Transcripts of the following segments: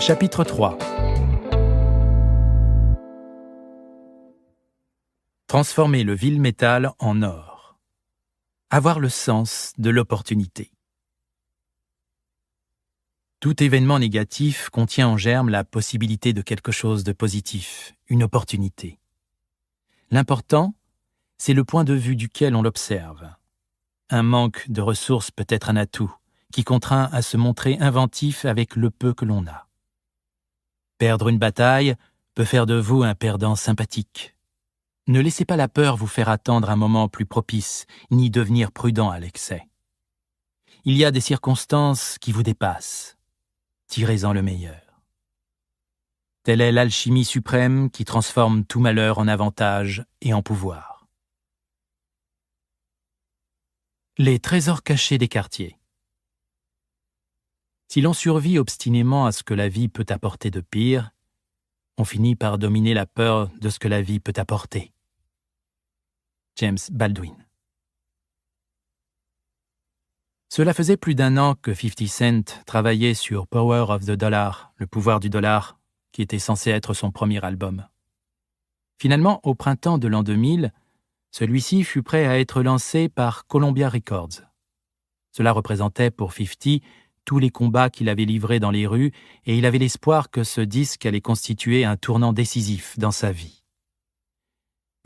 Chapitre 3. Transformer le vil métal en or. Avoir le sens de l'opportunité. Tout événement négatif contient en germe la possibilité de quelque chose de positif, une opportunité. L'important, c'est le point de vue duquel on l'observe. Un manque de ressources peut être un atout, qui contraint à se montrer inventif avec le peu que l'on a. Perdre une bataille peut faire de vous un perdant sympathique. Ne laissez pas la peur vous faire attendre un moment plus propice, ni devenir prudent à l'excès. Il y a des circonstances qui vous dépassent. Tirez-en le meilleur. Telle est l'alchimie suprême qui transforme tout malheur en avantage et en pouvoir. Les trésors cachés des quartiers. Si l'on survit obstinément à ce que la vie peut apporter de pire, on finit par dominer la peur de ce que la vie peut apporter. James Baldwin. Cela faisait plus d'1 an que 50 Cent travaillait sur Power of the Dollar, le pouvoir du dollar, qui était censé être son premier album. Finalement, au printemps de l'an 2000, celui-ci fut prêt à être lancé par Columbia Records. Cela représentait pour 50 tous les combats qu'il avait livrés dans les rues et il avait l'espoir que ce disque allait constituer un tournant décisif dans sa vie.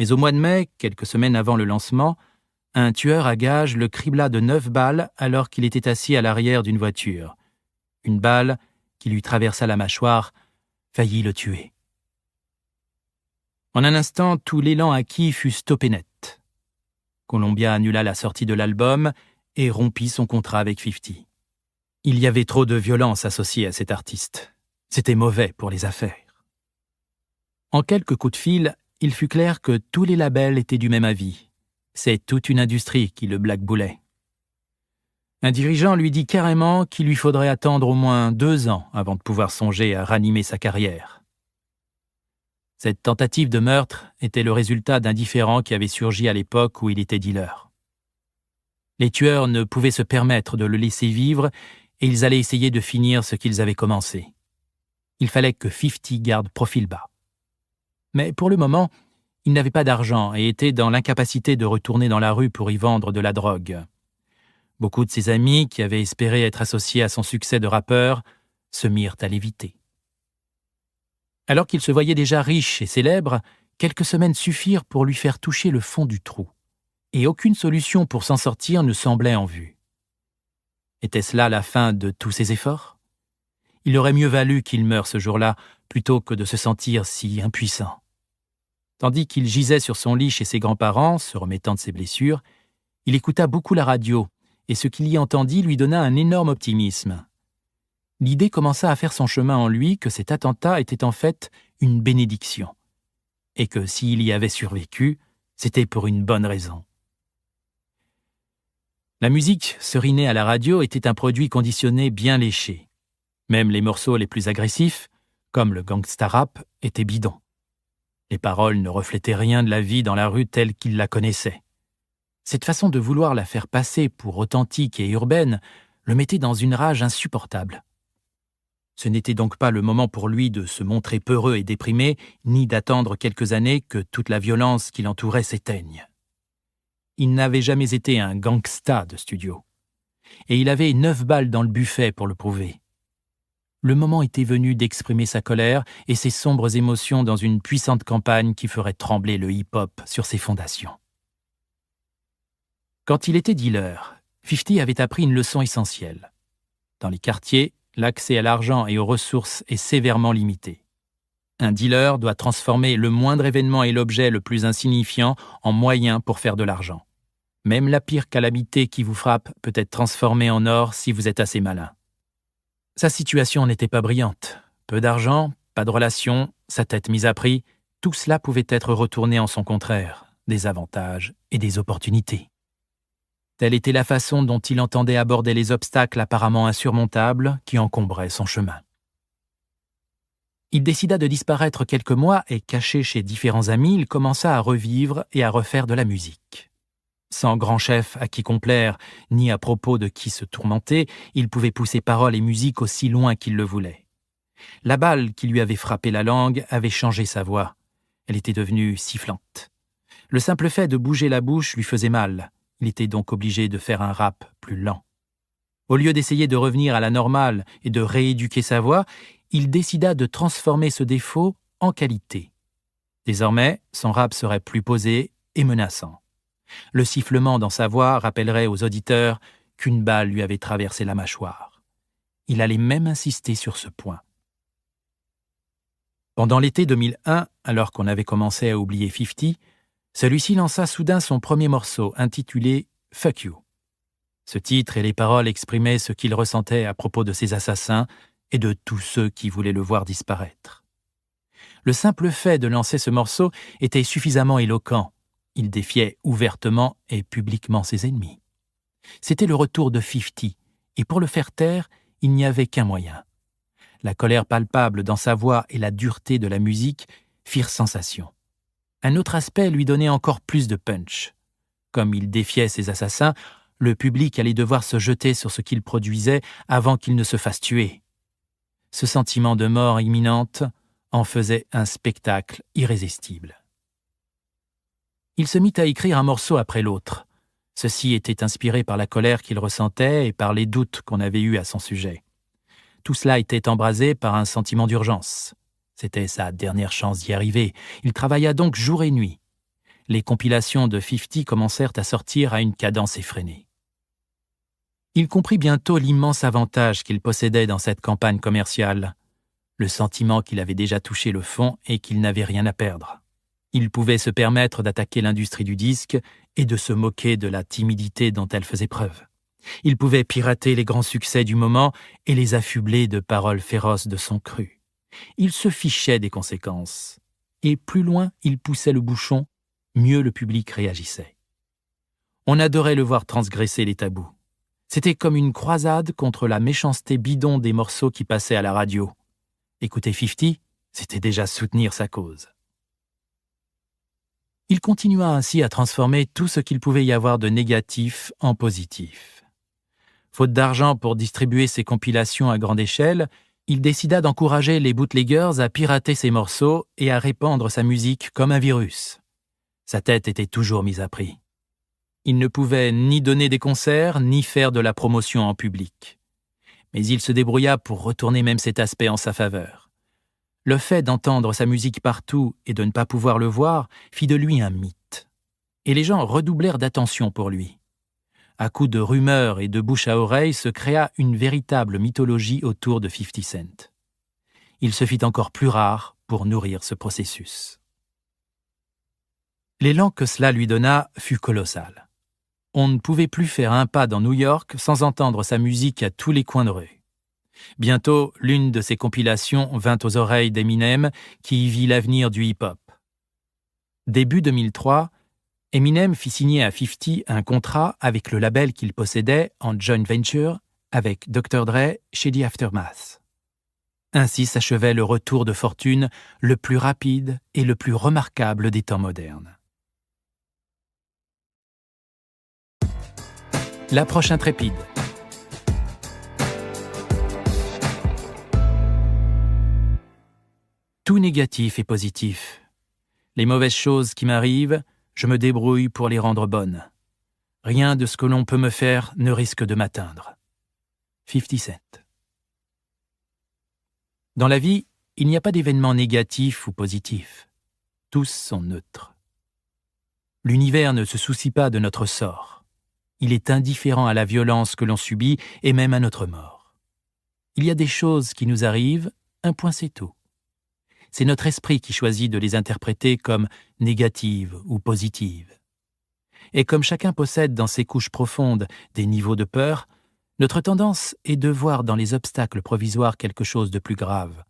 Mais au mois de mai, quelques semaines avant le lancement, un tueur à gages le cribla de 9 balles alors qu'il était assis à l'arrière d'une voiture. Une balle qui lui traversa la mâchoire faillit le tuer. En un instant, tout l'élan acquis fut stoppé net. Columbia annula la sortie de l'album et rompit son contrat avec 50. Il y avait trop de violence associée à cet artiste. C'était mauvais pour les affaires. En quelques coups de fil, il fut clair que tous les labels étaient du même avis. C'est toute une industrie qui le blackballait. Un dirigeant lui dit carrément qu'il lui faudrait attendre au moins 2 ans avant de pouvoir songer à ranimer sa carrière. Cette tentative de meurtre était le résultat d'un différend qui avait surgi à l'époque où il était dealer. Les tueurs ne pouvaient se permettre de le laisser vivre et ils allaient essayer de finir ce qu'ils avaient commencé. Il fallait que 50 garde profil bas. Mais pour le moment, il n'avait pas d'argent et était dans l'incapacité de retourner dans la rue pour y vendre de la drogue. Beaucoup de ses amis, qui avaient espéré être associés à son succès de rappeur, se mirent à l'éviter. Alors qu'il se voyait déjà riche et célèbre, quelques semaines suffirent pour lui faire toucher le fond du trou. Et aucune solution pour s'en sortir ne semblait en vue. Était-ce là la fin de tous ses efforts ? Il aurait mieux valu qu'il meure ce jour-là plutôt que de se sentir si impuissant. Tandis qu'il gisait sur son lit chez ses grands-parents, se remettant de ses blessures, il écouta beaucoup la radio, et ce qu'il y entendit lui donna un énorme optimisme. L'idée commença à faire son chemin en lui que cet attentat était en fait une bénédiction, et que s'il y avait survécu, c'était pour une bonne raison. La musique serinée à la radio était un produit conditionné bien léché. Même les morceaux les plus agressifs, comme le gangsta rap, étaient bidons. Les paroles ne reflétaient rien de la vie dans la rue telle qu'il la connaissait. Cette façon de vouloir la faire passer pour authentique et urbaine le mettait dans une rage insupportable. Ce n'était donc pas le moment pour lui de se montrer peureux et déprimé, ni d'attendre quelques années que toute la violence qui l'entourait s'éteigne. Il n'avait jamais été un gangsta de studio. Et il avait 9 balles dans le buffet pour le prouver. Le moment était venu d'exprimer sa colère et ses sombres émotions dans une puissante campagne qui ferait trembler le hip-hop sur ses fondations. Quand il était dealer, 50 avait appris une leçon essentielle. Dans les quartiers, l'accès à l'argent et aux ressources est sévèrement limité. Un dealer doit transformer le moindre événement et l'objet le plus insignifiant en moyen pour faire de l'argent. Même la pire calamité qui vous frappe peut être transformée en or si vous êtes assez malin. Sa situation n'était pas brillante. Peu d'argent, pas de relations, sa tête mise à prix, tout cela pouvait être retourné en son contraire, des avantages et des opportunités. Telle était la façon dont il entendait aborder les obstacles apparemment insurmontables qui encombraient son chemin. Il décida de disparaître quelques mois et, caché chez différents amis, il commença à revivre et à refaire de la musique. Sans grand chef à qui complaire, ni à propos de qui se tourmenter, il pouvait pousser paroles et musique aussi loin qu'il le voulait. La balle qui lui avait frappé la langue avait changé sa voix. Elle était devenue sifflante. Le simple fait de bouger la bouche lui faisait mal. Il était donc obligé de faire un rap plus lent. Au lieu d'essayer de revenir à la normale et de rééduquer sa voix, il décida de transformer ce défaut en qualité. Désormais, son rap serait plus posé et menaçant. Le sifflement dans sa voix rappellerait aux auditeurs qu'une balle lui avait traversé la mâchoire. Il allait même insister sur ce point. Pendant l'été 2001, alors qu'on avait commencé à oublier 50, celui-ci lança soudain son premier morceau, intitulé « Fuck You ». Ce titre et les paroles exprimaient ce qu'il ressentait à propos de ses assassins et de tous ceux qui voulaient le voir disparaître. Le simple fait de lancer ce morceau était suffisamment éloquent. Il défiait ouvertement et publiquement ses ennemis. C'était le retour de 50, et pour le faire taire, il n'y avait qu'un moyen. La colère palpable dans sa voix et la dureté de la musique firent sensation. Un autre aspect lui donnait encore plus de punch. Comme il défiait ses assassins, le public allait devoir se jeter sur ce qu'il produisait avant qu'il ne se fasse tuer. Ce sentiment de mort imminente en faisait un spectacle irrésistible. Il se mit à écrire un morceau après l'autre. Ceci était inspiré par la colère qu'il ressentait et par les doutes qu'on avait eus à son sujet. Tout cela était embrasé par un sentiment d'urgence. C'était sa dernière chance d'y arriver. Il travailla donc jour et nuit. Les compilations de 50 commencèrent à sortir à une cadence effrénée. Il comprit bientôt l'immense avantage qu'il possédait dans cette campagne commerciale, le sentiment qu'il avait déjà touché le fond et qu'il n'avait rien à perdre. Il pouvait se permettre d'attaquer l'industrie du disque et de se moquer de la timidité dont elle faisait preuve. Il pouvait pirater les grands succès du moment et les affubler de paroles féroces de son cru. Il se fichait des conséquences. Et plus loin il poussait le bouchon, mieux le public réagissait. On adorait le voir transgresser les tabous. C'était comme une croisade contre la méchanceté bidon des morceaux qui passaient à la radio. Écouter 50, c'était déjà soutenir sa cause. Il continua ainsi à transformer tout ce qu'il pouvait y avoir de négatif en positif. Faute d'argent pour distribuer ses compilations à grande échelle, il décida d'encourager les bootleggers à pirater ses morceaux et à répandre sa musique comme un virus. Sa tête était toujours mise à prix. Il ne pouvait ni donner des concerts, ni faire de la promotion en public. Mais il se débrouilla pour retourner même cet aspect en sa faveur. Le fait d'entendre sa musique partout et de ne pas pouvoir le voir fit de lui un mythe. Et les gens redoublèrent d'attention pour lui. À coups de rumeurs et de bouche à oreille se créa une véritable mythologie autour de 50 Cent. Il se fit encore plus rare pour nourrir ce processus. L'élan que cela lui donna fut colossal. On ne pouvait plus faire un pas dans New York sans entendre sa musique à tous les coins de rue. Bientôt, l'une de ses compilations vint aux oreilles d'Eminem qui y vit l'avenir du hip-hop. Début 2003, Eminem fit signer à 50 un contrat avec le label qu'il possédait en joint venture avec Dr. Dre chez The Aftermath. Ainsi s'achevait le retour de fortune le plus rapide et le plus remarquable des temps modernes. L'approche intrépide. Tout négatif est positif. Les mauvaises choses qui m'arrivent, je me débrouille pour les rendre bonnes. Rien de ce que l'on peut me faire ne risque de m'atteindre. 50 Cent. Dans la vie, il n'y a pas d'événements négatifs ou positifs. Tous sont neutres. L'univers ne se soucie pas de notre sort. Il est indifférent à la violence que l'on subit et même à notre mort. Il y a des choses qui nous arrivent, un point c'est tout. C'est notre esprit qui choisit de les interpréter comme négatives ou positives. Et comme chacun possède dans ses couches profondes des niveaux de peur, notre tendance est de voir dans les obstacles provisoires quelque chose de plus grave,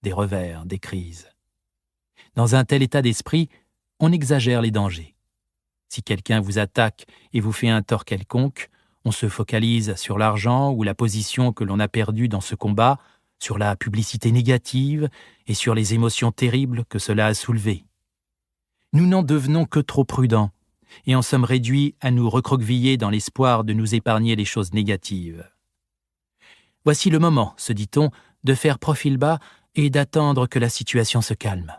des revers, des crises. Dans un tel état d'esprit, on exagère les dangers. Si quelqu'un vous attaque et vous fait un tort quelconque, on se focalise sur l'argent ou la position que l'on a perdue dans ce combat, sur la publicité négative et sur les émotions terribles que cela a soulevées. Nous n'en devenons que trop prudents, et en sommes réduits à nous recroqueviller dans l'espoir de nous épargner les choses négatives. Voici le moment, se dit-on, de faire profil bas et d'attendre que la situation se calme.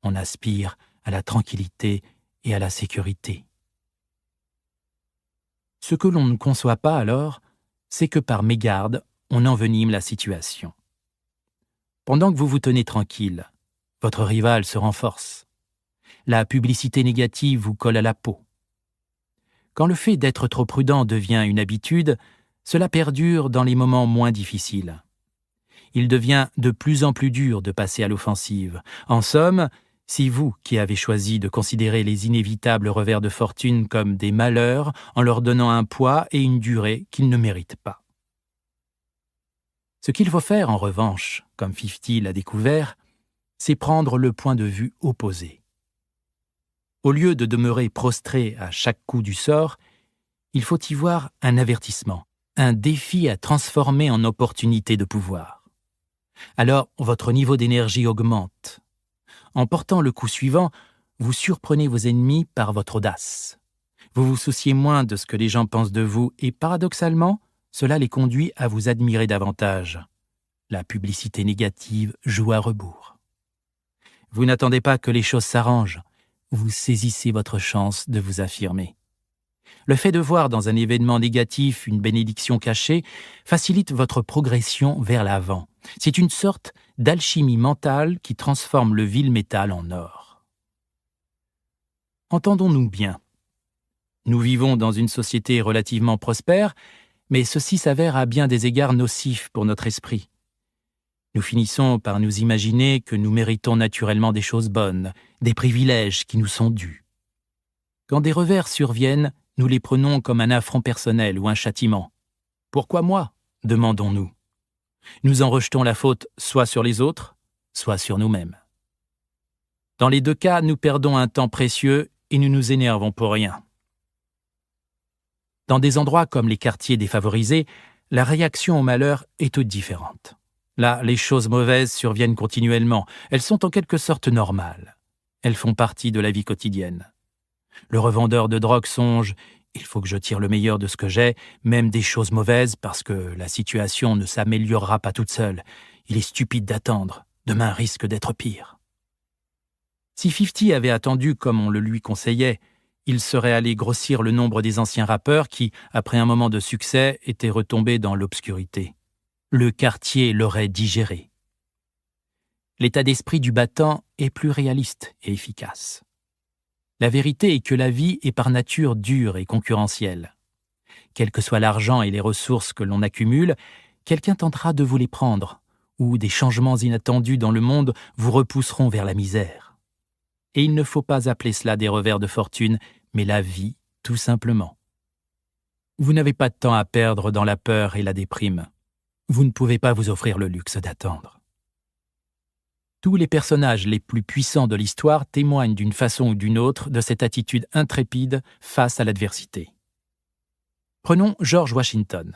On aspire à la tranquillité et à la sécurité. Ce que l'on ne conçoit pas alors, c'est que par mégarde, on envenime la situation. Pendant que vous vous tenez tranquille, votre rival se renforce. La publicité négative vous colle à la peau. Quand le fait d'être trop prudent devient une habitude, cela perdure dans les moments moins difficiles. Il devient de plus en plus dur de passer à l'offensive. En somme, si vous qui avez choisi de considérer les inévitables revers de fortune comme des malheurs en leur donnant un poids et une durée qu'ils ne méritent pas. Ce qu'il faut faire, en revanche, comme 50 l'a découvert, c'est prendre le point de vue opposé. Au lieu de demeurer prostré à chaque coup du sort, il faut y voir un avertissement, un défi à transformer en opportunité de pouvoir. Alors, votre niveau d'énergie augmente. En portant le coup suivant, vous surprenez vos ennemis par votre audace. Vous vous souciez moins de ce que les gens pensent de vous et, paradoxalement, cela les conduit à vous admirer davantage. La publicité négative joue à rebours. Vous n'attendez pas que les choses s'arrangent. Vous saisissez votre chance de vous affirmer. Le fait de voir dans un événement négatif une bénédiction cachée facilite votre progression vers l'avant. C'est une sorte d'alchimie mentale qui transforme le vil métal en or. Entendons-nous bien. Nous vivons dans une société relativement prospère, mais ceci s'avère à bien des égards nocif pour notre esprit. Nous finissons par nous imaginer que nous méritons naturellement des choses bonnes, des privilèges qui nous sont dus. Quand des revers surviennent, nous les prenons comme un affront personnel ou un châtiment. « Pourquoi moi ?» demandons-nous. Nous en rejetons la faute soit sur les autres, soit sur nous-mêmes. Dans les deux cas, nous perdons un temps précieux et nous nous énervons pour rien. Dans des endroits comme les quartiers défavorisés, la réaction au malheur est toute différente. Là, les choses mauvaises surviennent continuellement. Elles sont en quelque sorte normales. Elles font partie de la vie quotidienne. Le revendeur de drogue songe « il faut que je tire le meilleur de ce que j'ai, même des choses mauvaises, parce que la situation ne s'améliorera pas toute seule. Il est stupide d'attendre. Demain risque d'être pire. » Si 50 avait attendu comme on le lui conseillait, il serait allé grossir le nombre des anciens rappeurs qui, après un moment de succès, étaient retombés dans l'obscurité. Le quartier l'aurait digéré. L'état d'esprit du battant est plus réaliste et efficace. La vérité est que la vie est par nature dure et concurrentielle. Quel que soit l'argent et les ressources que l'on accumule, quelqu'un tentera de vous les prendre, ou des changements inattendus dans le monde vous repousseront vers la misère. Et il ne faut pas appeler cela des revers de fortune, mais la vie, tout simplement. Vous n'avez pas de temps à perdre dans la peur et la déprime. Vous ne pouvez pas vous offrir le luxe d'attendre. Tous les personnages les plus puissants de l'histoire témoignent d'une façon ou d'une autre de cette attitude intrépide face à l'adversité. Prenons George Washington.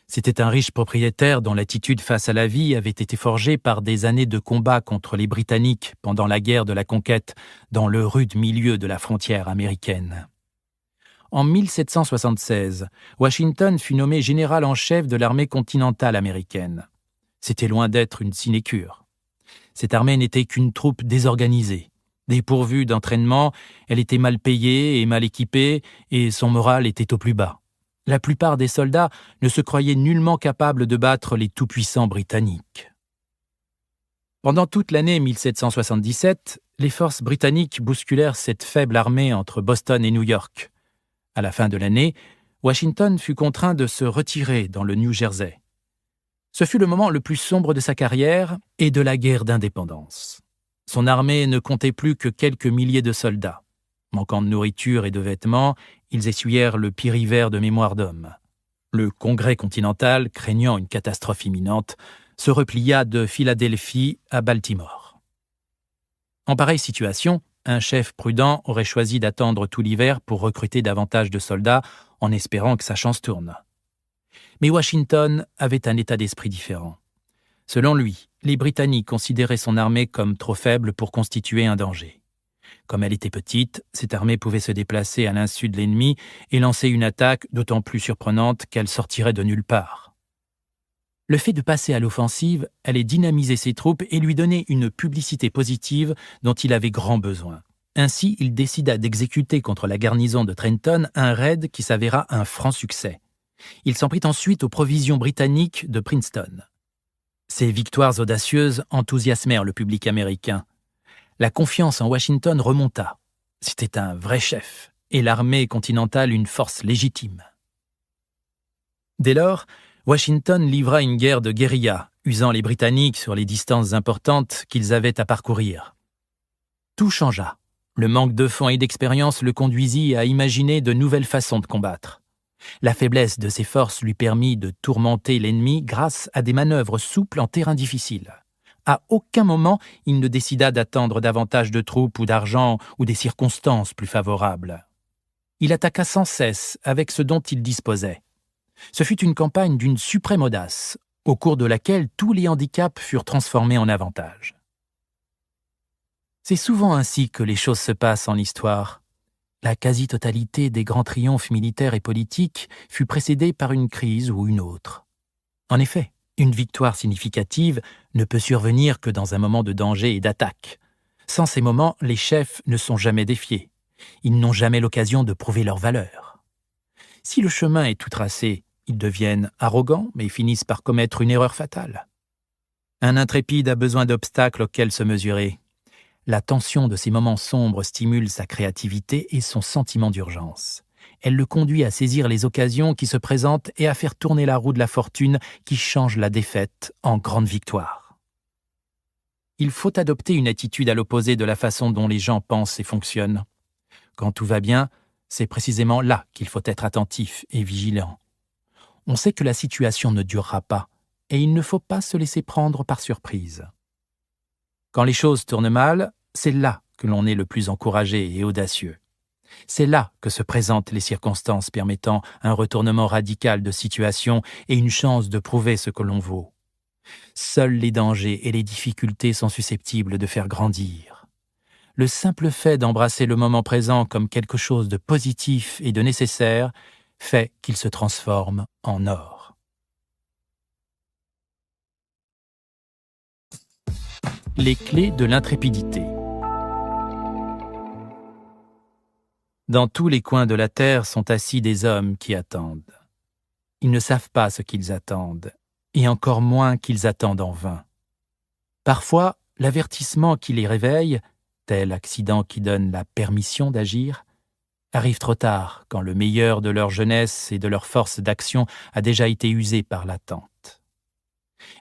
C'était un riche propriétaire dont l'attitude face à la vie avait été forgée par des années de combat contre les Britanniques pendant la guerre de la conquête dans le rude milieu de la frontière américaine. En 1776, Washington fut nommé général en chef de l'armée continentale américaine. C'était loin d'être une sinécure. Cette armée n'était qu'une troupe désorganisée. Dépourvue d'entraînement, elle était mal payée et mal équipée, et son moral était au plus bas. La plupart des soldats ne se croyaient nullement capables de battre les tout-puissants britanniques. Pendant toute l'année 1777, les forces britanniques bousculèrent cette faible armée entre Boston et New York. À la fin de l'année, Washington fut contraint de se retirer dans le New Jersey. Ce fut le moment le plus sombre de sa carrière et de la guerre d'indépendance. Son armée ne comptait plus que quelques milliers de soldats. Manquant de nourriture et de vêtements, ils essuyèrent le pire hiver de mémoire d'homme. Le Congrès continental, craignant une catastrophe imminente, se replia de Philadelphie à Baltimore. En pareille situation, un chef prudent aurait choisi d'attendre tout l'hiver pour recruter davantage de soldats en espérant que sa chance tourne. Mais Washington avait un état d'esprit différent. Selon lui, les Britanniques considéraient son armée comme trop faible pour constituer un danger. Comme elle était petite, cette armée pouvait se déplacer à l'insu de l'ennemi et lancer une attaque d'autant plus surprenante qu'elle sortirait de nulle part. Le fait de passer à l'offensive allait dynamiser ses troupes et lui donner une publicité positive dont il avait grand besoin. Ainsi, il décida d'exécuter contre la garnison de Trenton un raid qui s'avéra un franc succès. Il s'en prit ensuite aux provisions britanniques de Princeton. Ces victoires audacieuses enthousiasmèrent le public américain. La confiance en Washington remonta. C'était un vrai chef, et l'armée continentale une force légitime. Dès lors, Washington livra une guerre de guérilla, usant les Britanniques sur les distances importantes qu'ils avaient à parcourir. Tout changea. Le manque de fonds et d'expérience le conduisit à imaginer de nouvelles façons de combattre. La faiblesse de ses forces lui permit de tourmenter l'ennemi grâce à des manœuvres souples en terrain difficile. À aucun moment, il ne décida d'attendre davantage de troupes ou d'argent ou des circonstances plus favorables. Il attaqua sans cesse avec ce dont il disposait. Ce fut une campagne d'une suprême audace, au cours de laquelle tous les handicaps furent transformés en avantages. C'est souvent ainsi que les choses se passent en histoire. La quasi-totalité des grands triomphes militaires et politiques fut précédée par une crise ou une autre. En effet, une victoire significative ne peut survenir que dans un moment de danger et d'attaque. Sans ces moments, les chefs ne sont jamais défiés. Ils n'ont jamais l'occasion de prouver leur valeur. Si le chemin est tout tracé, ils deviennent arrogants mais finissent par commettre une erreur fatale. Un intrépide a besoin d'obstacles auxquels se mesurer. La tension de ces moments sombres stimule sa créativité et son sentiment d'urgence. Elle le conduit à saisir les occasions qui se présentent et à faire tourner la roue de la fortune qui change la défaite en grande victoire. Il faut adopter une attitude à l'opposé de la façon dont les gens pensent et fonctionnent. Quand tout va bien, c'est précisément là qu'il faut être attentif et vigilant. On sait que la situation ne durera pas et il ne faut pas se laisser prendre par surprise. Quand les choses tournent mal, c'est là que l'on est le plus encouragé et audacieux. C'est là que se présentent les circonstances permettant un retournement radical de situation et une chance de prouver ce que l'on vaut. Seuls les dangers et les difficultés sont susceptibles de faire grandir. Le simple fait d'embrasser le moment présent comme quelque chose de positif et de nécessaire fait qu'il se transforme en or. Les clés de l'intrépidité. Dans tous les coins de la terre sont assis des hommes qui attendent. Ils ne savent pas ce qu'ils attendent, et encore moins qu'ils attendent en vain. Parfois, l'avertissement qui les réveille, tel accident qui donne la permission d'agir, arrive trop tard quand le meilleur de leur jeunesse et de leur force d'action a déjà été usé par l'attente.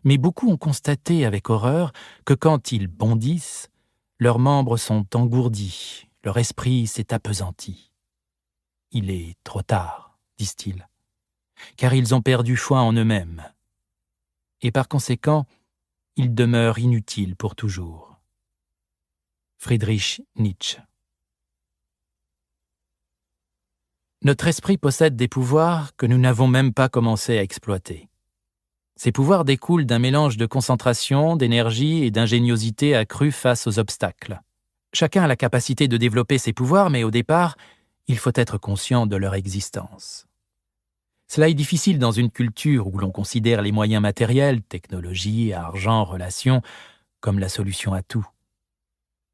Mais beaucoup ont constaté avec horreur que quand ils bondissent, leurs membres sont engourdis, leur esprit s'est appesanti. Il est trop tard, disent-ils, car ils ont perdu foi en eux-mêmes. Et par conséquent, ils demeurent inutiles pour toujours. Friedrich Nietzsche. Notre esprit possède des pouvoirs que nous n'avons même pas commencé à exploiter. Ces pouvoirs découlent d'un mélange de concentration, d'énergie et d'ingéniosité accrue face aux obstacles. Chacun a la capacité de développer ses pouvoirs, mais au départ, il faut être conscient de leur existence. Cela est difficile dans une culture où l'on considère les moyens matériels, technologie, argent, relations, comme la solution à tout.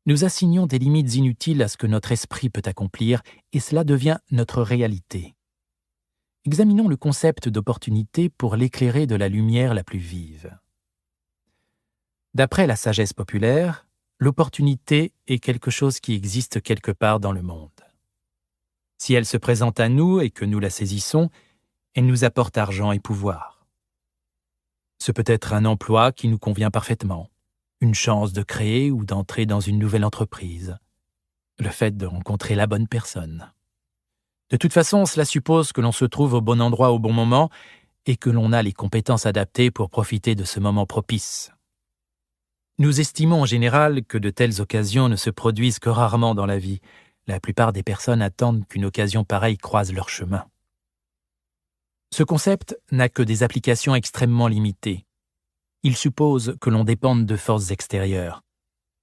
Nous assignons des limites inutiles à ce que notre esprit peut accomplir, et cela devient notre réalité. Examinons le concept d'opportunité pour l'éclairer de la lumière la plus vive. D'après la sagesse populaire, l'opportunité est quelque chose qui existe quelque part dans le monde. Si elle se présente à nous et que nous la saisissons, elle nous apporte argent et pouvoir. Ce peut être un emploi qui nous convient parfaitement, une chance de créer ou d'entrer dans une nouvelle entreprise, le fait de rencontrer la bonne personne. De toute façon, cela suppose que l'on se trouve au bon endroit au bon moment et que l'on a les compétences adaptées pour profiter de ce moment propice. Nous estimons en général que de telles occasions ne se produisent que rarement dans la vie. La plupart des personnes attendent qu'une occasion pareille croise leur chemin. Ce concept n'a que des applications extrêmement limitées. Il suppose que l'on dépende de forces extérieures.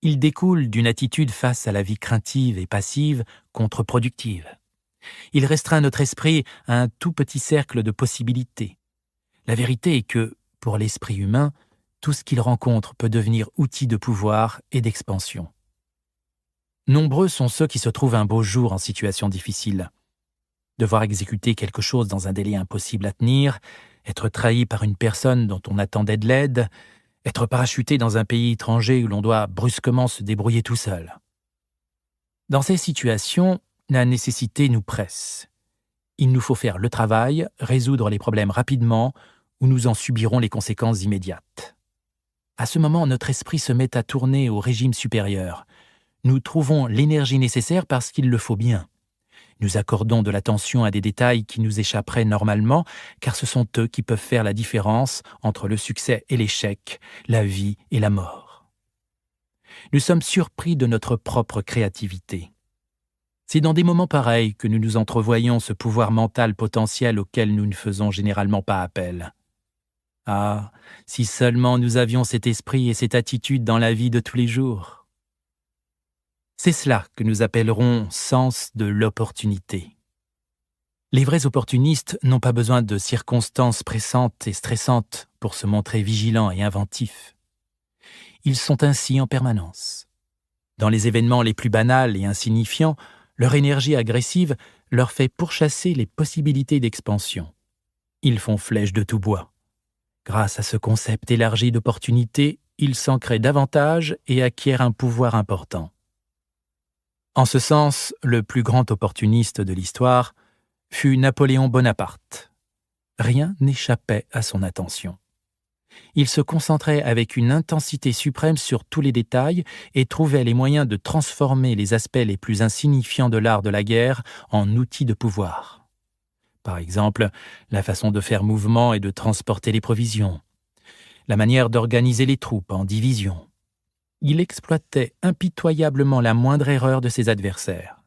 Il découle d'une attitude face à la vie craintive et passive contre-productive. Il restreint notre esprit à un tout petit cercle de possibilités. La vérité est que, pour l'esprit humain, tout ce qu'il rencontre peut devenir outil de pouvoir et d'expansion. Nombreux sont ceux qui se trouvent un beau jour en situation difficile. Devoir exécuter quelque chose dans un délai impossible à tenir, être trahi par une personne dont on attendait de l'aide, être parachuté dans un pays étranger où l'on doit brusquement se débrouiller tout seul. Dans ces situations, la nécessité nous presse. Il nous faut faire le travail, résoudre les problèmes rapidement, ou nous en subirons les conséquences immédiates. À ce moment, notre esprit se met à tourner au régime supérieur. Nous trouvons l'énergie nécessaire parce qu'il le faut bien. Nous accordons de l'attention à des détails qui nous échapperaient normalement, car ce sont eux qui peuvent faire la différence entre le succès et l'échec, la vie et la mort. Nous sommes surpris de notre propre créativité. C'est dans des moments pareils que nous nous entrevoyons ce pouvoir mental potentiel auquel nous ne faisons généralement pas appel. Ah, si seulement nous avions cet esprit et cette attitude dans la vie de tous les jours. C'est cela que nous appellerons sens de l'opportunité. Les vrais opportunistes n'ont pas besoin de circonstances pressantes et stressantes pour se montrer vigilants et inventifs. Ils sont ainsi en permanence. Dans les événements les plus banals et insignifiants, leur énergie agressive leur fait pourchasser les possibilités d'expansion. Ils font flèche de tout bois. Grâce à ce concept élargi d'opportunité, ils s'en créent davantage et acquièrent un pouvoir important. En ce sens, le plus grand opportuniste de l'histoire fut Napoléon Bonaparte. Rien n'échappait à son attention. Il se concentrait avec une intensité suprême sur tous les détails et trouvait les moyens de transformer les aspects les plus insignifiants de l'art de la guerre en outils de pouvoir. Par exemple, la façon de faire mouvement et de transporter les provisions, la manière d'organiser les troupes en divisions. Il exploitait impitoyablement la moindre erreur de ses adversaires.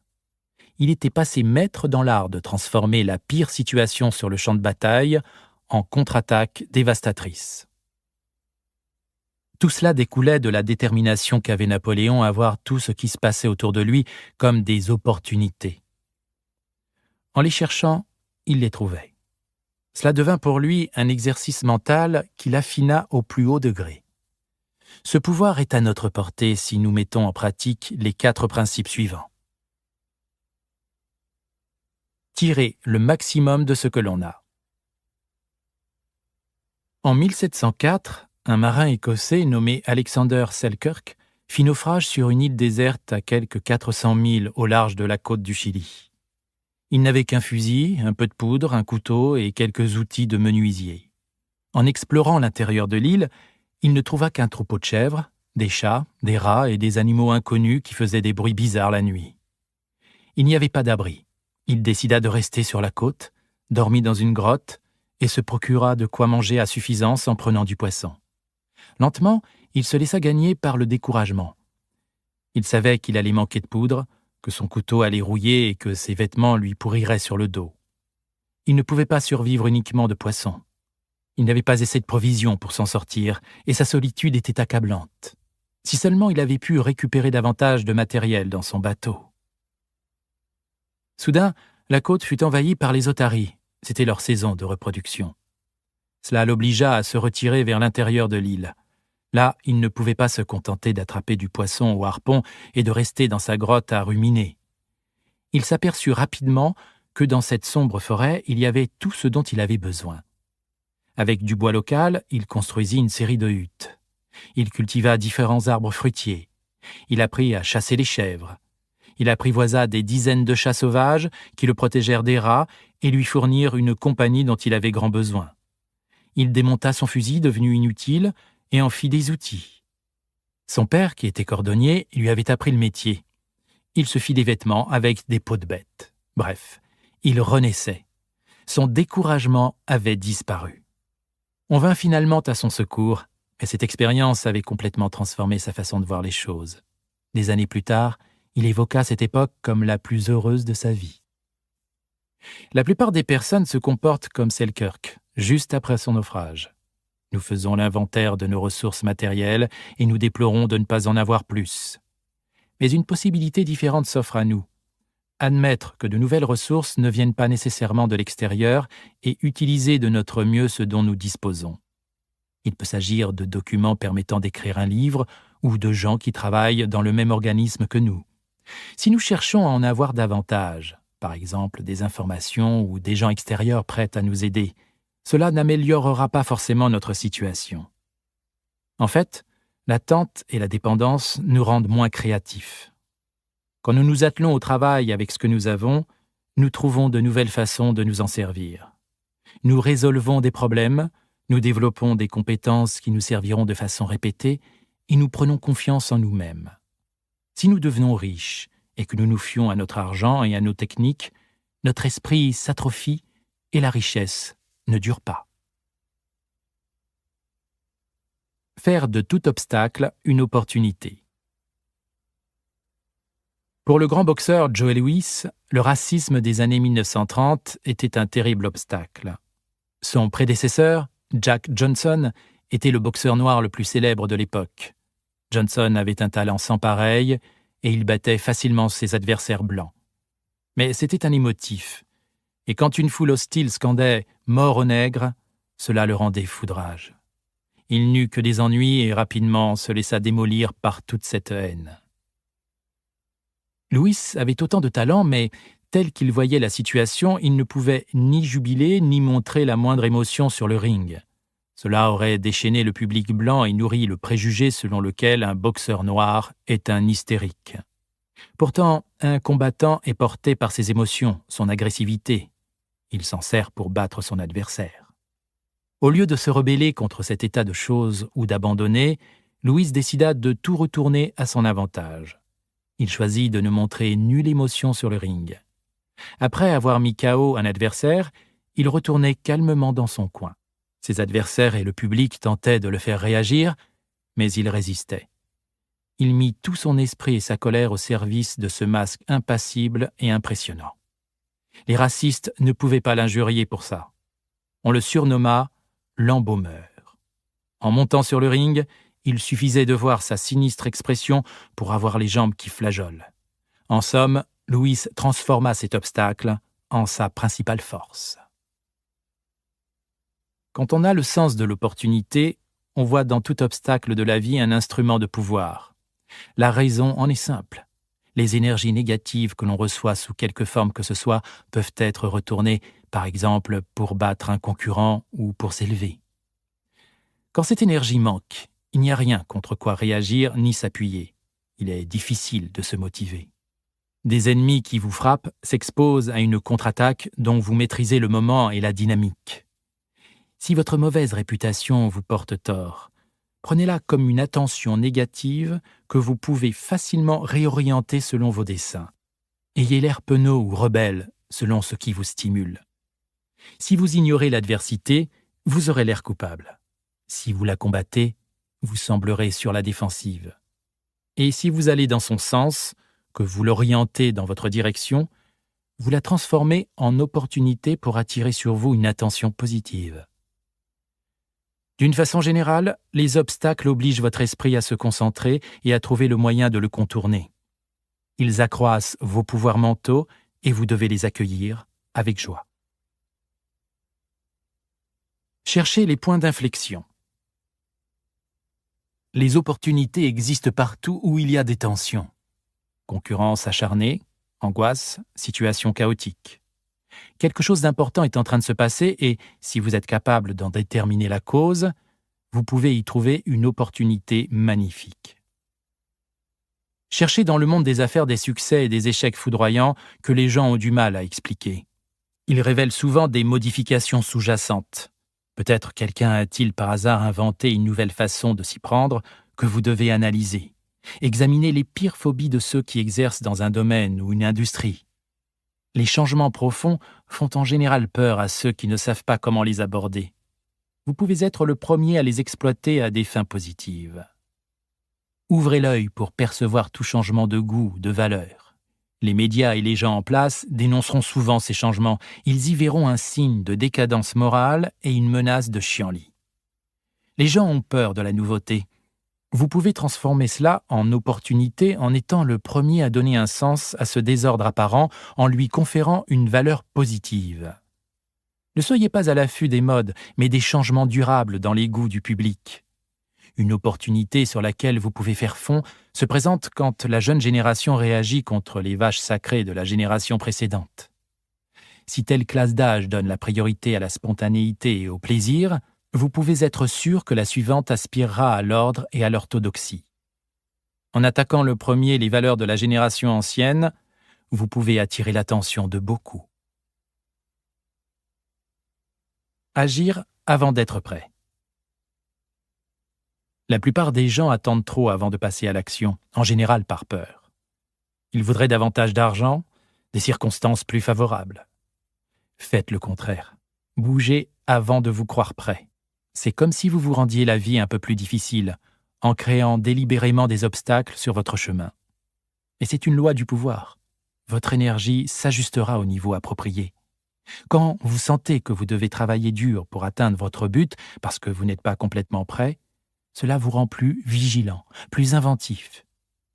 Il était passé maître dans l'art de transformer la pire situation sur le champ de bataille en contre-attaque dévastatrice. Tout cela découlait de la détermination qu'avait Napoléon à voir tout ce qui se passait autour de lui comme des opportunités. En les cherchant, il les trouvait. Cela devint pour lui un exercice mental qu'il affina au plus haut degré. Ce pouvoir est à notre portée si nous mettons en pratique les 4 principes suivants. Tirer le maximum de ce que l'on a. En 1704, un marin écossais nommé Alexander Selkirk fit naufrage sur une île déserte à quelques 400 milles au large de la côte du Chili. Il n'avait qu'un fusil, un peu de poudre, un couteau et quelques outils de menuisier. En explorant l'intérieur de l'île, il ne trouva qu'un troupeau de chèvres, des chats, des rats et des animaux inconnus qui faisaient des bruits bizarres la nuit. Il n'y avait pas d'abri. Il décida de rester sur la côte, dormit dans une grotte et se procura de quoi manger à suffisance en prenant du poisson. Lentement, il se laissa gagner par le découragement. Il savait qu'il allait manquer de poudre, que son couteau allait rouiller et que ses vêtements lui pourriraient sur le dos. Il ne pouvait pas survivre uniquement de poissons. Il n'avait pas assez de provisions pour s'en sortir, et sa solitude était accablante. Si seulement il avait pu récupérer davantage de matériel dans son bateau. Soudain, la côte fut envahie par les otaries. C'était leur saison de reproduction. Cela l'obligea à se retirer vers l'intérieur de l'île. Là, il ne pouvait pas se contenter d'attraper du poisson au harpon et de rester dans sa grotte à ruminer. Il s'aperçut rapidement que dans cette sombre forêt, il y avait tout ce dont il avait besoin. Avec du bois local, il construisit une série de huttes. Il cultiva différents arbres fruitiers. Il apprit à chasser les chèvres. Il apprivoisa des dizaines de chats sauvages qui le protégèrent des rats et lui fournirent une compagnie dont il avait grand besoin. Il démonta son fusil devenu inutile et en fit des outils. Son père, qui était cordonnier, lui avait appris le métier. Il se fit des vêtements avec des peaux de bêtes. Bref, il renaissait. Son découragement avait disparu. On vint finalement à son secours, et cette expérience avait complètement transformé sa façon de voir les choses. Des années plus tard, il évoqua cette époque comme la plus heureuse de sa vie. La plupart des personnes se comportent comme Selkirk, juste après son naufrage. Nous faisons l'inventaire de nos ressources matérielles et nous déplorons de ne pas en avoir plus. Mais une possibilité différente s'offre à nous. Admettre que de nouvelles ressources ne viennent pas nécessairement de l'extérieur et utiliser de notre mieux ce dont nous disposons. Il peut s'agir de documents permettant d'écrire un livre ou de gens qui travaillent dans le même organisme que nous. Si nous cherchons à en avoir davantage, par exemple des informations ou des gens extérieurs prêts à nous aider, cela n'améliorera pas forcément notre situation. En fait, l'attente et la dépendance nous rendent moins créatifs. Quand nous nous attelons au travail avec ce que nous avons, nous trouvons de nouvelles façons de nous en servir. Nous résolvons des problèmes, nous développons des compétences qui nous serviront de façon répétée et nous prenons confiance en nous-mêmes. Si nous devenons riches et que nous nous fions à notre argent et à nos techniques, notre esprit s'atrophie et la richesse ne dure pas. Faire de tout obstacle une opportunité. Pour le grand boxeur Joe Louis, le racisme des années 1930 était un terrible obstacle. Son prédécesseur, Jack Johnson, était le boxeur noir le plus célèbre de l'époque. Johnson avait un talent sans pareil et il battait facilement ses adversaires blancs. Mais c'était un émotif, et quand une foule hostile scandait « Mort aux nègres », cela le rendait foudrage. Il n'eut que des ennuis et rapidement se laissa démolir par toute cette haine. Louis avait autant de talent, mais tel qu'il voyait la situation, il ne pouvait ni jubiler ni montrer la moindre émotion sur le ring. Cela aurait déchaîné le public blanc et nourri le préjugé selon lequel un boxeur noir est un hystérique. Pourtant, un combattant est porté par ses émotions, son agressivité. Il s'en sert pour battre son adversaire. Au lieu de se rebeller contre cet état de choses ou d'abandonner, Louis décida de tout retourner à son avantage. Il choisit de ne montrer nulle émotion sur le ring. Après avoir mis KO un adversaire, il retournait calmement dans son coin. Ses adversaires et le public tentaient de le faire réagir, mais il résistait. Il mit tout son esprit et sa colère au service de ce masque impassible et impressionnant. Les racistes ne pouvaient pas l'injurier pour ça. On le surnomma l'embaumeur. En montant sur le ring, il suffisait de voir sa sinistre expression pour avoir les jambes qui flageolent. En somme, Louis transforma cet obstacle en sa principale force. Quand on a le sens de l'opportunité, on voit dans tout obstacle de la vie un instrument de pouvoir. La raison en est simple. Les énergies négatives que l'on reçoit sous quelque forme que ce soit peuvent être retournées, par exemple, pour battre un concurrent ou pour s'élever. Quand cette énergie manque, il n'y a rien contre quoi réagir ni s'appuyer. Il est difficile de se motiver. Des ennemis qui vous frappent s'exposent à une contre-attaque dont vous maîtrisez le moment et la dynamique. Si votre mauvaise réputation vous porte tort, prenez-la comme une attention négative que vous pouvez facilement réorienter selon vos desseins. Ayez l'air penaud ou rebelle selon ce qui vous stimule. Si vous ignorez l'adversité, vous aurez l'air coupable. Si vous la combattez, vous semblerez sur la défensive. Et si vous allez dans son sens, que vous l'orientez dans votre direction, vous la transformez en opportunité pour attirer sur vous une attention positive. D'une façon générale, les obstacles obligent votre esprit à se concentrer et à trouver le moyen de le contourner. Ils accroissent vos pouvoirs mentaux et vous devez les accueillir avec joie. Cherchez les points d'inflexion. Les opportunités existent partout où il y a des tensions. Concurrence acharnée, angoisse, situation chaotique. Quelque chose d'important est en train de se passer et, si vous êtes capable d'en déterminer la cause, vous pouvez y trouver une opportunité magnifique. Cherchez dans le monde des affaires des succès et des échecs foudroyants que les gens ont du mal à expliquer. Ils révèlent souvent des modifications sous-jacentes. Peut-être quelqu'un a-t-il par hasard inventé une nouvelle façon de s'y prendre que vous devez analyser. Examinez les pires phobies de ceux qui exercent dans un domaine ou une industrie. Les changements profonds font en général peur à ceux qui ne savent pas comment les aborder. Vous pouvez être le premier à les exploiter à des fins positives. Ouvrez l'œil pour percevoir tout changement de goût ou de valeur. Les médias et les gens en place dénonceront souvent ces changements. Ils y verront un signe de décadence morale et une menace de chienlit. Les gens ont peur de la nouveauté. Vous pouvez transformer cela en opportunité en étant le premier à donner un sens à ce désordre apparent en lui conférant une valeur positive. Ne soyez pas à l'affût des modes, mais des changements durables dans les goûts du public. Une opportunité sur laquelle vous pouvez faire fond se présente quand la jeune génération réagit contre les vaches sacrées de la génération précédente. Si telle classe d'âge donne la priorité à la spontanéité et au plaisir, vous pouvez être sûr que la suivante aspirera à l'ordre et à l'orthodoxie. En attaquant le premier les valeurs de la génération ancienne, vous pouvez attirer l'attention de beaucoup. Agir avant d'être prêt. La plupart des gens attendent trop avant de passer à l'action, en général par peur. Ils voudraient davantage d'argent, des circonstances plus favorables. Faites le contraire. Bougez avant de vous croire prêt. C'est comme si vous vous rendiez la vie un peu plus difficile, en créant délibérément des obstacles sur votre chemin. Et c'est une loi du pouvoir. Votre énergie s'ajustera au niveau approprié. Quand vous sentez que vous devez travailler dur pour atteindre votre but parce que vous n'êtes pas complètement prêt, cela vous rend plus vigilant, plus inventif.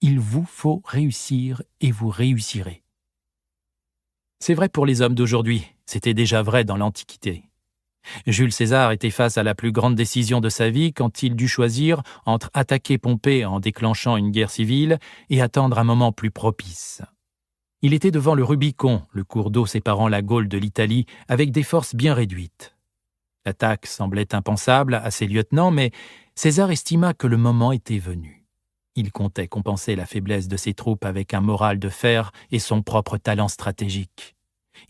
Il vous faut réussir et vous réussirez. C'est vrai pour les hommes d'aujourd'hui, c'était déjà vrai dans l'Antiquité. Jules César était face à la plus grande décision de sa vie quand il dut choisir entre attaquer Pompée en déclenchant une guerre civile et attendre un moment plus propice. Il était devant le Rubicon, le cours d'eau séparant la Gaule de l'Italie, avec des forces bien réduites. L'attaque semblait impensable à ses lieutenants, mais César estima que le moment était venu. Il comptait compenser la faiblesse de ses troupes avec un moral de fer et son propre talent stratégique.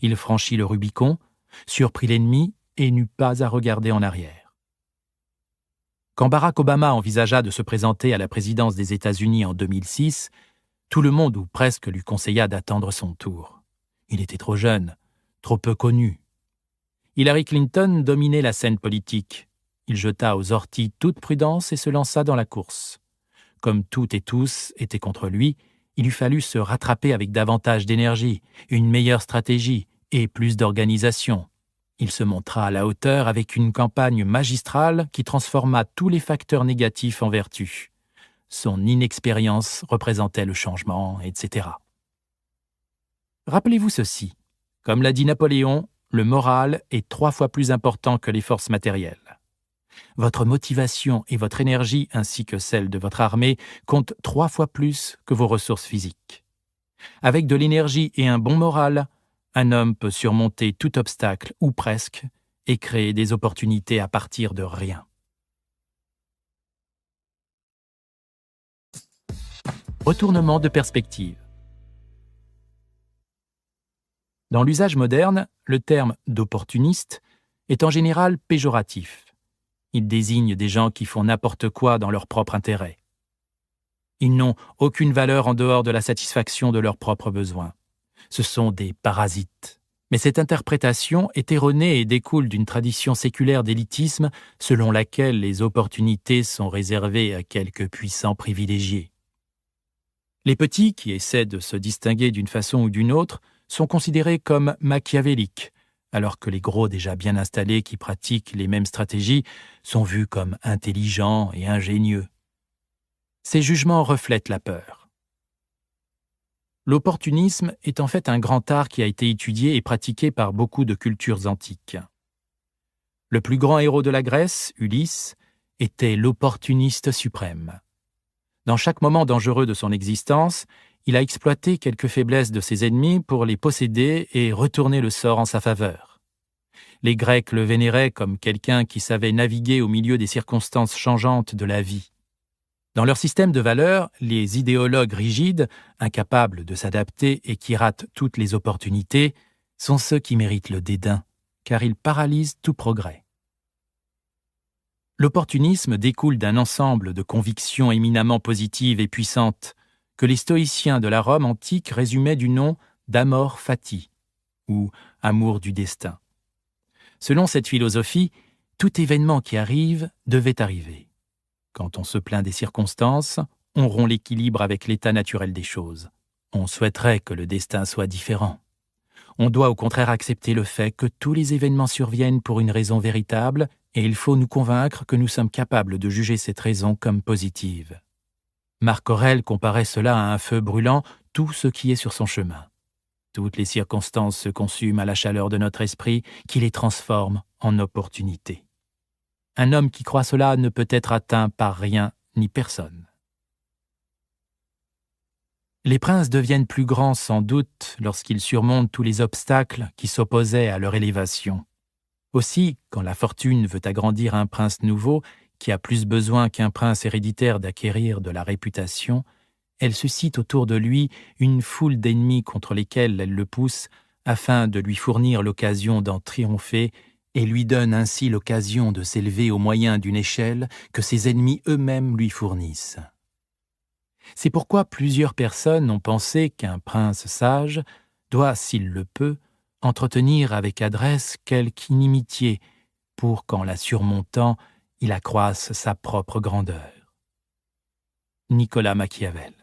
Il franchit le Rubicon, surprit l'ennemi et n'eut pas à regarder en arrière. Quand Barack Obama envisagea de se présenter à la présidence des États-Unis en 2006, tout le monde ou presque lui conseilla d'attendre son tour. Il était trop jeune, trop peu connu. Hillary Clinton dominait la scène politique. Il jeta aux orties toute prudence et se lança dans la course. Comme toutes et tous étaient contre lui, il eût fallu se rattraper avec davantage d'énergie, une meilleure stratégie et plus d'organisation. Il se montra à la hauteur avec une campagne magistrale qui transforma tous les facteurs négatifs en vertus. Son inexpérience représentait le changement, etc. Rappelez-vous ceci. Comme l'a dit Napoléon, le moral est 3 fois plus important que les forces matérielles. Votre motivation et votre énergie ainsi que celle de votre armée comptent 3 fois plus que vos ressources physiques. Avec de l'énergie et un bon moral, un homme peut surmonter tout obstacle ou presque et créer des opportunités à partir de rien. Retournement de perspective. Dans l'usage moderne, le terme d'opportuniste est en général péjoratif. Il désigne des gens qui font n'importe quoi dans leur propre intérêt. Ils n'ont aucune valeur en dehors de la satisfaction de leurs propres besoins. Ce sont des parasites. Mais cette interprétation est erronée et découle d'une tradition séculaire d'élitisme selon laquelle les opportunités sont réservées à quelques puissants privilégiés. Les petits, qui essaient de se distinguer d'une façon ou d'une autre, sont considérés comme machiavéliques, alors que les gros déjà bien installés qui pratiquent les mêmes stratégies sont vus comme intelligents et ingénieux. Ces jugements reflètent la peur. L'opportunisme est en fait un grand art qui a été étudié et pratiqué par beaucoup de cultures antiques. Le plus grand héros de la Grèce, Ulysse, était l'opportuniste suprême. Dans chaque moment dangereux de son existence, il a exploité quelques faiblesses de ses ennemis pour les posséder et retourner le sort en sa faveur. Les Grecs le vénéraient comme quelqu'un qui savait naviguer au milieu des circonstances changeantes de la vie. Dans leur système de valeurs, les idéologues rigides, incapables de s'adapter et qui ratent toutes les opportunités, sont ceux qui méritent le dédain, car ils paralysent tout progrès. L'opportunisme découle d'un ensemble de convictions éminemment positives et puissantes que les stoïciens de la Rome antique résumaient du nom d'amor fati, ou amour du destin. Selon cette philosophie, tout événement qui arrive devait arriver. Quand on se plaint des circonstances, on rompt l'équilibre avec l'état naturel des choses. On souhaiterait que le destin soit différent. On doit au contraire accepter le fait que tous les événements surviennent pour une raison véritable et il faut nous convaincre que nous sommes capables de juger cette raison comme positive. Marc Aurèle comparait cela à un feu brûlant tout ce qui est sur son chemin. Toutes les circonstances se consument à la chaleur de notre esprit qui les transforme en opportunités. Un homme qui croit cela ne peut être atteint par rien ni personne. Les princes deviennent plus grands sans doute lorsqu'ils surmontent tous les obstacles qui s'opposaient à leur élévation. Aussi, quand la fortune veut agrandir un prince nouveau, qui a plus besoin qu'un prince héréditaire d'acquérir de la réputation, elle suscite autour de lui une foule d'ennemis contre lesquels elle le pousse afin de lui fournir l'occasion d'en triompher et lui donne ainsi l'occasion de s'élever au moyen d'une échelle que ses ennemis eux-mêmes lui fournissent. C'est pourquoi plusieurs personnes ont pensé qu'un prince sage doit, s'il le peut, entretenir avec adresse quelque inimitié pour qu'en la surmontant, il accroisse sa propre grandeur. Nicolas Machiavel.